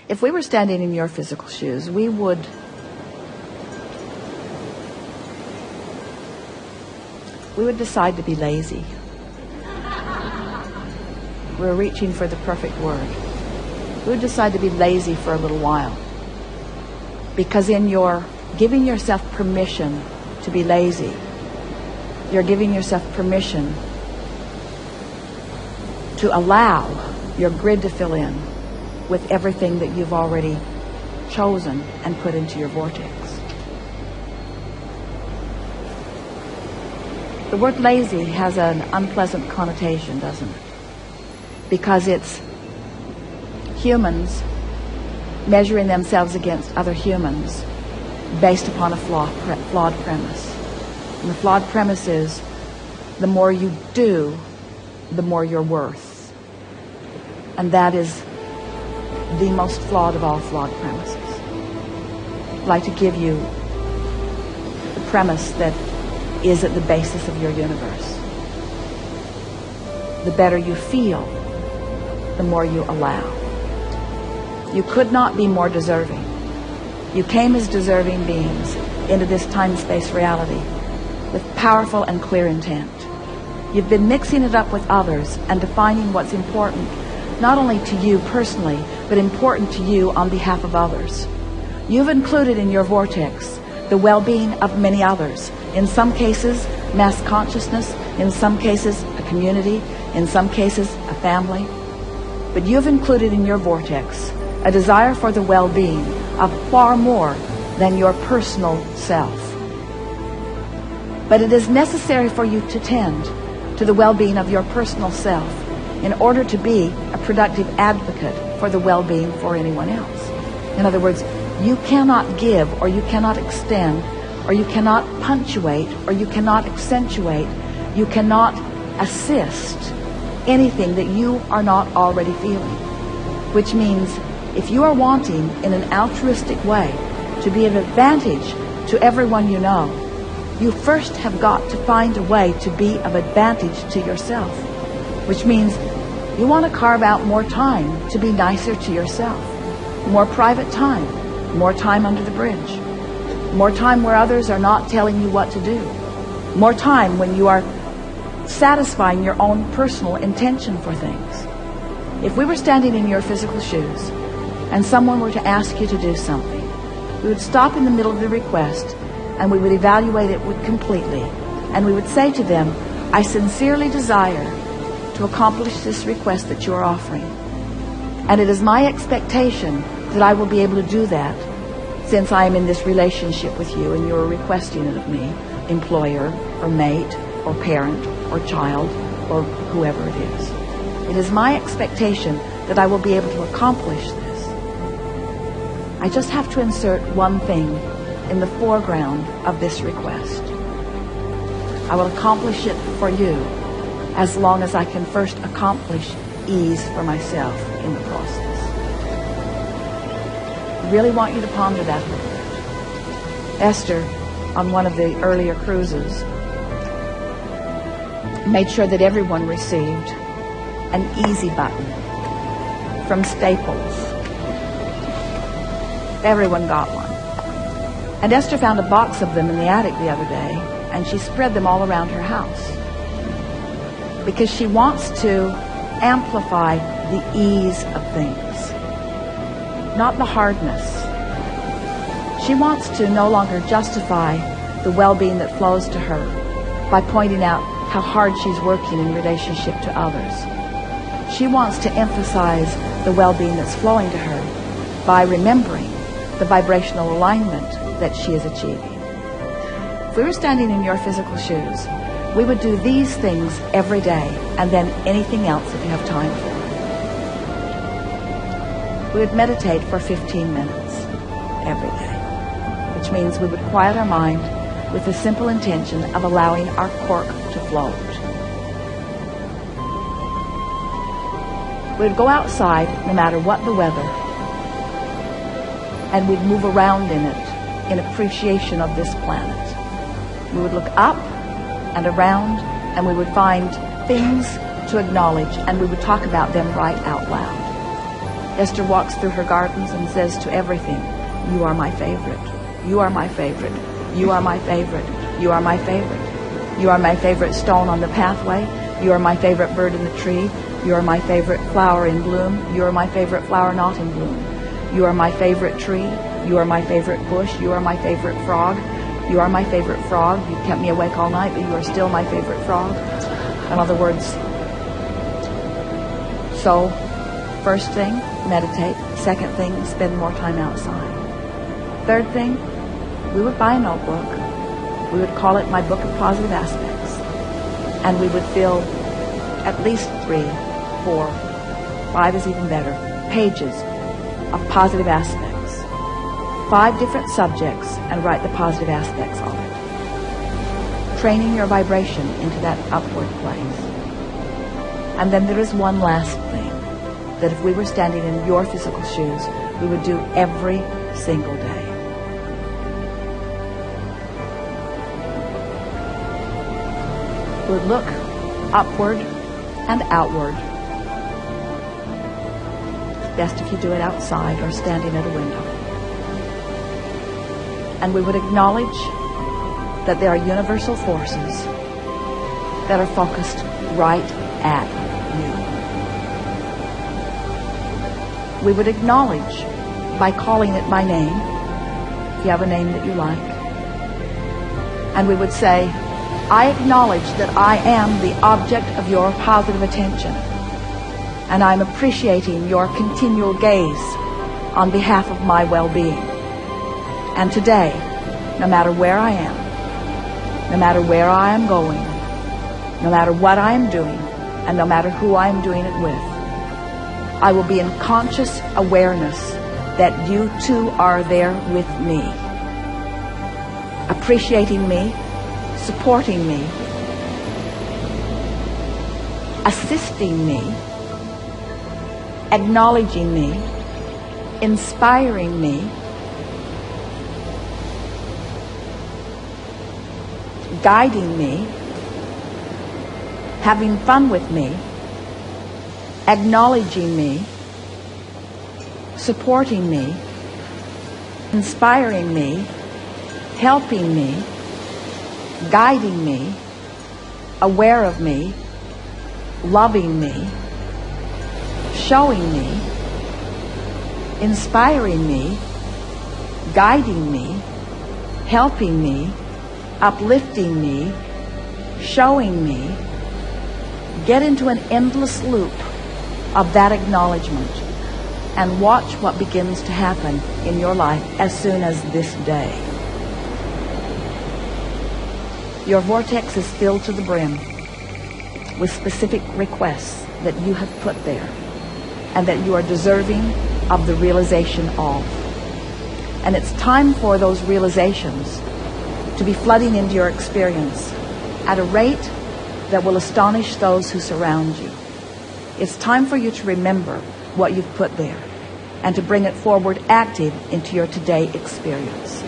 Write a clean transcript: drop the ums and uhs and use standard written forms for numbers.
If we were standing in your physical shoes, we would decide to be lazy. We're reaching for the perfect word. We would decide to be lazy for a little while. Because in your giving yourself permission to be lazy, you're giving yourself permission to allow your grid to fill in with everything that you've already chosen and put into your vortex. The word lazy has an unpleasant connotation, doesn't it? Because it's humans measuring themselves against other humans based upon a flawed premise. And the flawed premise is, the more you do, the more you're worth. And that is the most flawed of all flawed premises. I'd like to give you the premise that is at the basis of your universe. The better you feel, the more you allow. You could not be more deserving. You came as deserving beings into this time-space reality with powerful and clear intent. You've been mixing it up with others and defining what's important, not only to you personally, but important to you on behalf of others. You've included in your vortex the well-being of many others. In some cases, mass consciousness. In some cases, a community. In some cases, a family. But you've included in your vortex a desire for the well-being of far more than your personal self. But it is necessary for you to tend to the well-being of your personal self in order to be a productive advocate for the well-being for anyone else. In other words, you cannot give, or you cannot extend, or you cannot punctuate, or you cannot accentuate, you cannot assist anything that you are not already feeling. Which means, if you are wanting in an altruistic way to be of advantage to everyone you know, you first have got to find a way to be of advantage to yourself. Which means you want to carve out more time to be nicer to yourself. More private time. More time under the bridge. More time where others are not telling you what to do. More time when you are satisfying your own personal intention for things. If we were standing in your physical shoes and someone were to ask you to do something, we would stop in the middle of the request and we would evaluate it completely, and we would say to them, I sincerely desire to accomplish this request that you are offering, and it is my expectation that I will be able to do that since I am in this relationship with you and you are requesting it of me, employer or mate or parent or child or whoever it is. It is my expectation that I will be able to accomplish this. I just have to insert one thing in the foreground of this request. I will accomplish it for you as long as I can first accomplish ease for myself in the process. I really want you to ponder that a little bit. Esther, on one of the earlier cruises, made sure that everyone received an easy button from Staples. Everyone got one. And Esther found a box of them in the attic the other day, and she spread them all around her house because she wants to amplify the ease of things, not the hardness. She wants to no longer justify the well-being that flows to her by pointing out how hard she's working in relationship to others. She wants to emphasize the well-being that's flowing to her by remembering the vibrational alignment that she is achieving. If we were standing in your physical shoes, we would do these things every day and then anything else if you have time for. We would meditate for 15 minutes every day, which means we would quiet our mind with the simple intention of allowing our cork to float. We would go outside no matter what the weather, and we'd move around in it in appreciation of this planet. We would look up and around, and we would find things to acknowledge, and we would talk about them right out loud. Esther walks through her gardens and says to everything, "You are my favorite. You are my favorite. You are my favorite. You are my favorite. You are my favorite stone on the pathway. You are my favorite bird in the tree. You are my favorite flower in bloom. You are my favorite flower not in bloom. You are my favorite tree. You are my favorite bush. You are my favorite frog. You are my favorite frog. You kept me awake all night, but you are still my favorite frog." In other words, so first thing, meditate. Second thing, spend more time outside. Third thing, we would buy a notebook. We would call it My Book of Positive Aspects. And we would fill at least 3, 4, 5 is even better, pages of positive aspects. 5 different subjects, and write the positive aspects of it. Training your vibration into that upward place. And then there is one last thing that if we were standing in your physical shoes, we would do every single day. We would look upward and outward. It's best if you do it outside or standing at a window. And we would acknowledge that there are universal forces that are focused right at you. We would acknowledge by calling it by name, if you have a name that you like. And we would say, "I acknowledge that I am the object of your positive attention, and I'm appreciating your continual gaze on behalf of my well-being. And today, no matter where I am, no matter where I am going, no matter what I am doing, and no matter who I am doing it with, I will be in conscious awareness that you too are there with me, appreciating me, supporting me, assisting me, acknowledging me, inspiring me, guiding me, having fun with me, acknowledging me, supporting me, inspiring me, helping me, guiding me, aware of me, loving me, showing me, inspiring me, guiding me, helping me, uplifting me, showing me." Get into an endless loop of that acknowledgement and watch what begins to happen in your life as soon as this day. Your vortex is filled to the brim with specific requests that you have put there and that you are deserving of the realization of. And it's time for those realizations to be flooding into your experience at a rate that will astonish those who surround you. It's time for you to remember what you've put there and to bring it forward active into your today experience.